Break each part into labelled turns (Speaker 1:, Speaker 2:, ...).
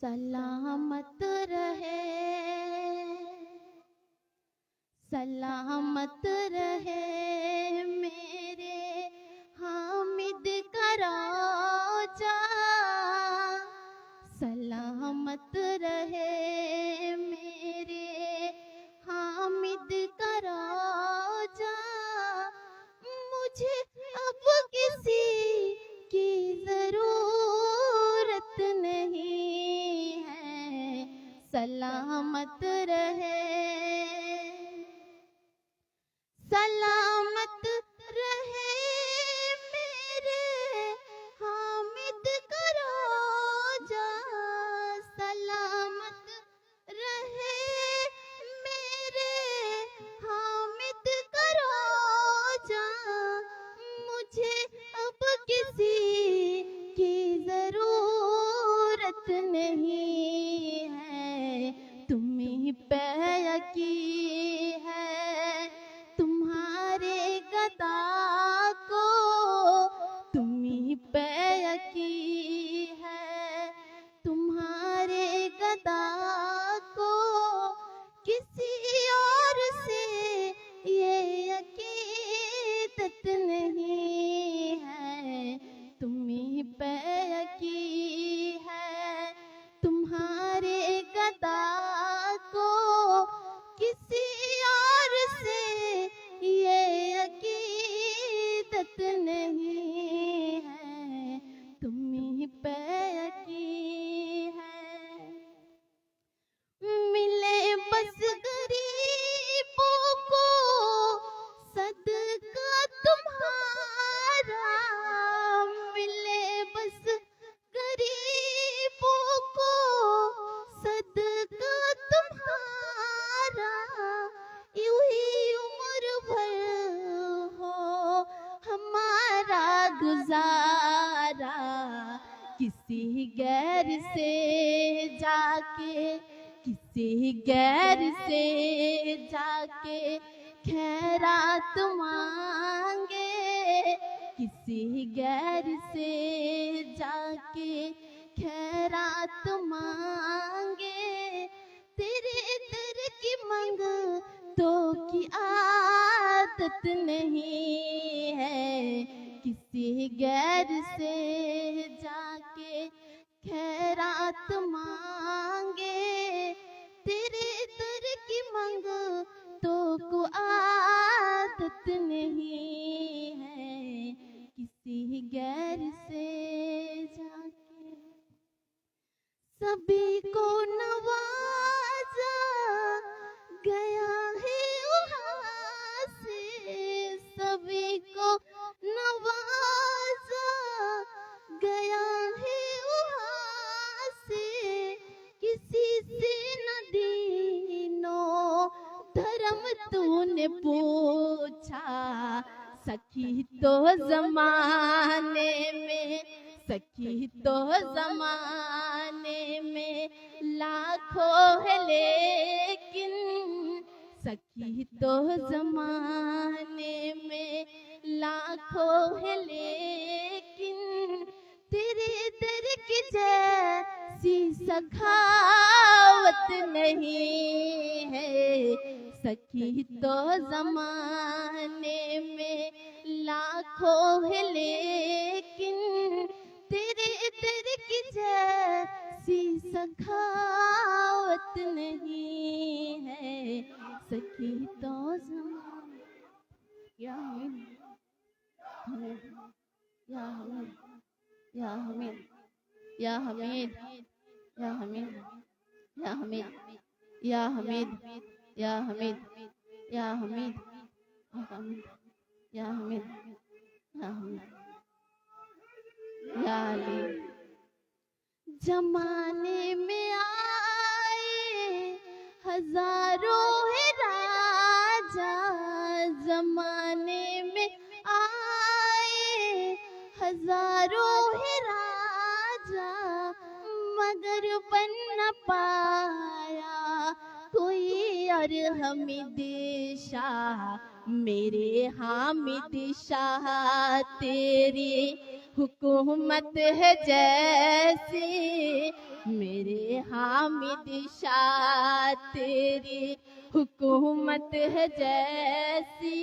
Speaker 1: सलामत रहे, सलामत रहे मेरे हामिद का रोजा, सलामत रहे मेरे हामिद का रोजा। मुझे अब किसी की जरूरत नहीं है, सलामत रहे, सलामत रहे मेरे हामिद का रोजा, सलामत रहे मेरे हामिद का रोजा। मुझे अब किसी की जरूरत नहीं है, तुम्हीं पे यकीन है, तुम्हारे गदा को तुम्हीं पे यकीन है, तुम्हारे गदा को किसी और से ये अकीदत नहीं है, तुम्हीं पे यकीन है, तुम्हारे गदा को किसी और से ये अकीदत नहीं है, तुम्हीं पे यकीन है। मिले बस गरीबों को सदका तुम्हारा, मिले बस गरीबों को सदका तुम्हारा। यूं ही उम्र भर हो हमारा गुजारा, किसी गैर से जाके, किसी गैर से जाके खैरात मांगे, किसी गैर से जाके खैरात मांगे। तेरे दर की मंगतों की आदत नहीं है, किसी गैर से जाके खैरात मांगे। तेरे दर की मंगतों को आदत नहीं है, किसी गैर से जाके। सभी को नवाजा गया है वहाँ से, सभी को नवाजा गया है वहाँ से। किसी से न दीनो धर्म तूने पूछा, सखी तो जमाने में, सखी तो जमाने में लाखों है लेकिन, सखी तो जमाने में लाखों है लेकिन, तेरे दर की जैसी सखावत नहीं है। सखी तो जमाने में लाखों है लेकिन, तेरे दर की जैसी सखावत नहीं है। सखी तो जमाने, या हमीद, या हमीद, या हमीद, या हमीद, या हमीद, या हमीद, या हमीद, या हमीद, या हमीद, या हमीद, या हमीद, या अली। जमाने में आए हजारों है राजा, जमाने में आए हजारों है राजा, मगर बन न पाया कोई और हमीद शाह। मेरे हामिद शाह तेरी हुकूमत है जैसी, मेरे हामिद शाह तेरी हुकूमत है जैसी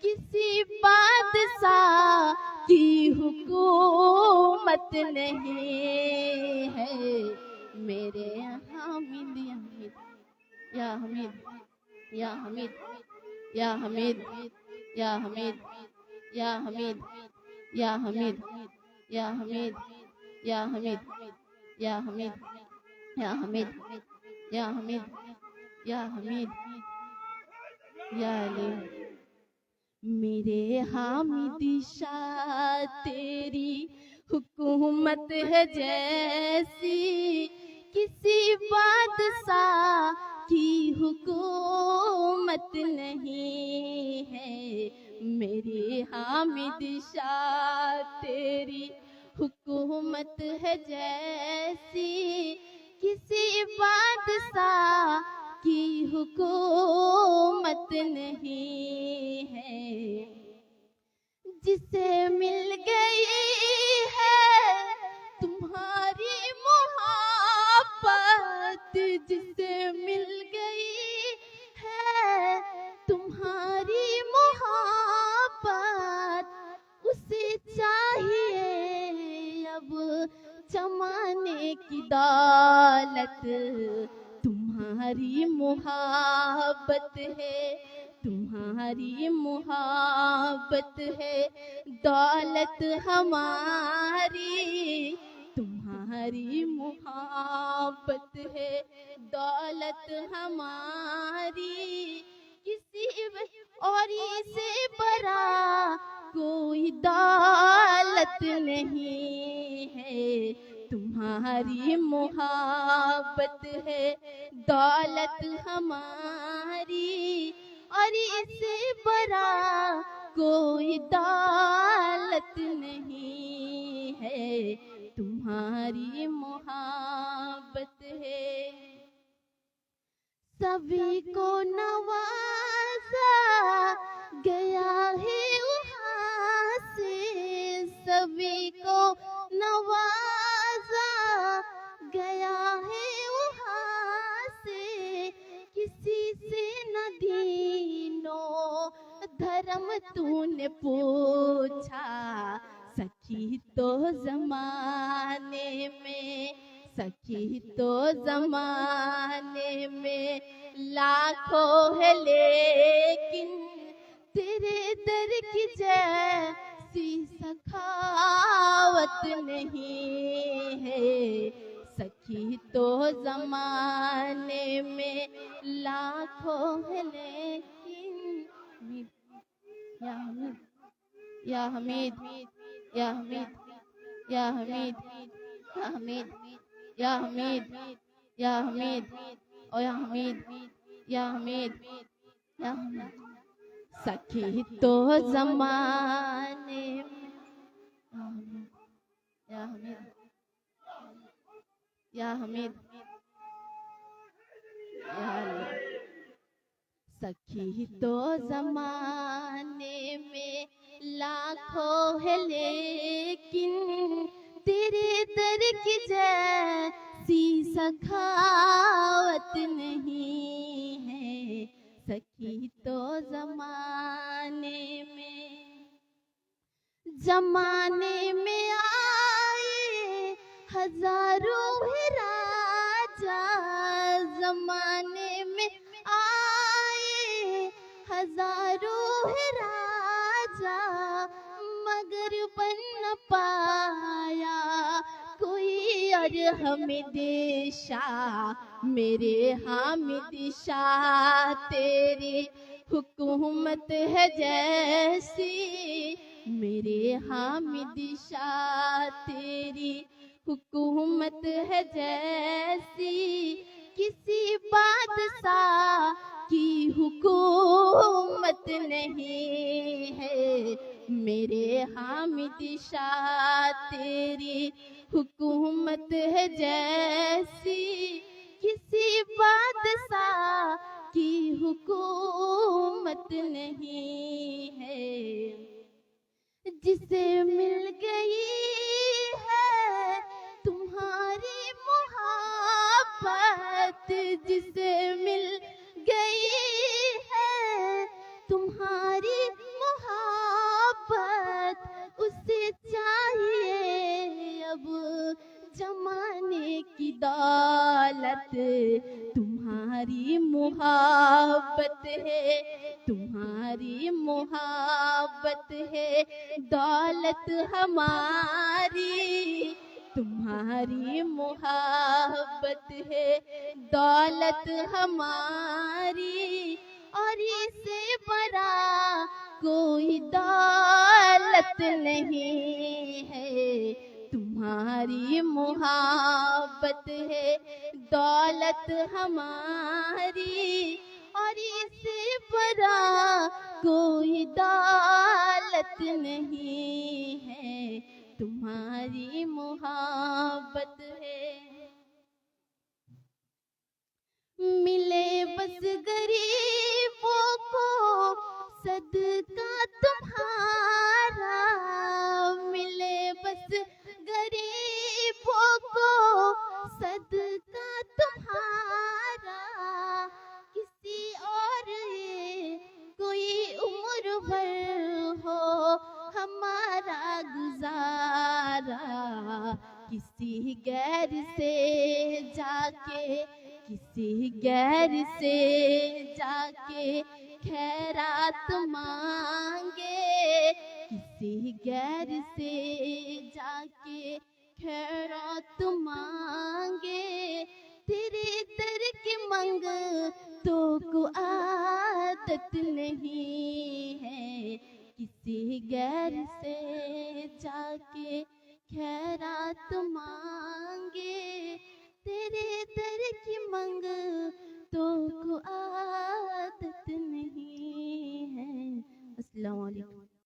Speaker 1: किसी बादशाह की हुकूमत नहीं है। मेरे हामिद या हमीद या हमीद या हमीद या हमीद या हमीद या हमीद या हमीद या हमीद या हमीद या हमीद या हमीद या हमीद या अली। मेरे हामिद शाह तेरी हुकूमत है जैसी किसी बादशाह की हुकूमत नहीं है। मेरे हामिद शाह तेरी हुकूमत है जैसी किसी बादशाह की हुकूमत नहीं है। जिसे मिल गई है तुम्हारी मोहब्बत, जिसे मिल गई है तुम्हारी मोहब्बत, उसे चाहिए अब जमाने की दौलत। तुम्हारी मोहब्बत है, तुम्हारी मोहब्बत है दौलत हमारी। तुम्हारी मोहब्बत है दौलत हमारी। किसी और से बड़ा कोई दौलत नहीं है। तुम्हारी मोहब्बत है दौलत हमारी, और इससे बड़ा कोई दौलत नहीं है। तुम्हारी मोहब्बत है। सभी को नवाजा गया है वहाँ से, सभी को नवाजा गया है वहाँ से। किसी से न दीनो धर्म तूने पूछा, सखी तो जमाने में, सखी तो जमाने में लाखों है, लेकिन तेरे दर की जैसी सखावत नहीं है। सखी तो जमाने में लाखों है, लेकिन या हमीद या हमीद या हमीद या हमीद या हमीद या हमीद या हमीद और या हमीद या हमीद या हमीद। सखी तो जमाने में या हमीद या हमीद या अली। सखी तो जमाने में लाखों है, लेकिन तेरे दर की जैसी सखावत नहीं है। सखी तो जमाने में आए हजारों है राजा, जमाने में आए हजारों है राजा, मगर बन न पाया कोई और हामिद शाह। मेरे हामिद शाह तेरी हुकूमत है जैसी, मेरे हामिद शाह तेरी हुकूमत है जैसी किसी बादशाह की हुकूमत नहीं है। मेरे हामिद शाह तेरी हुकूमत है जैसी किसी बादशाह की हुकूमत नहीं है। जिसे मिल गई है तुम्हारी मोहब्बत जिसे मिल गई है, तुम्हारी मोहब्बत उसे चाहिए अब जमाने की दौलत। तुम्हारी मोहब्बत है, तुम्हारी मोहब्बत है दौलत हमारी। तुम्हारी मोहब्बत है दौलत हमारी, और इससे बड़ा कोई दौलत नहीं है। तुम्हारी मोहब्बत है दौलत हमारी, और इससे बड़ा कोई दौलत नहीं है। तुम्हारी मोहब्बत है। मिले बस गरीबों को सदका तुम्हारा, मिले बस गरीबों को सदका तुम्हारा। किसी और ये कोई उम्र भर हो हमारा गुजारा, किसी गैर से जाके, किसी गैर से जाके खैरात मांगे, किसी गैर से जाके खैरात मांगे। तेरे दर की मंग तो को आदत नहीं है, किसी गैर से जाके खैरात मांगे। तेरे दर की मंग तो को आदत नहीं है। अस्सलाम वालेकुम।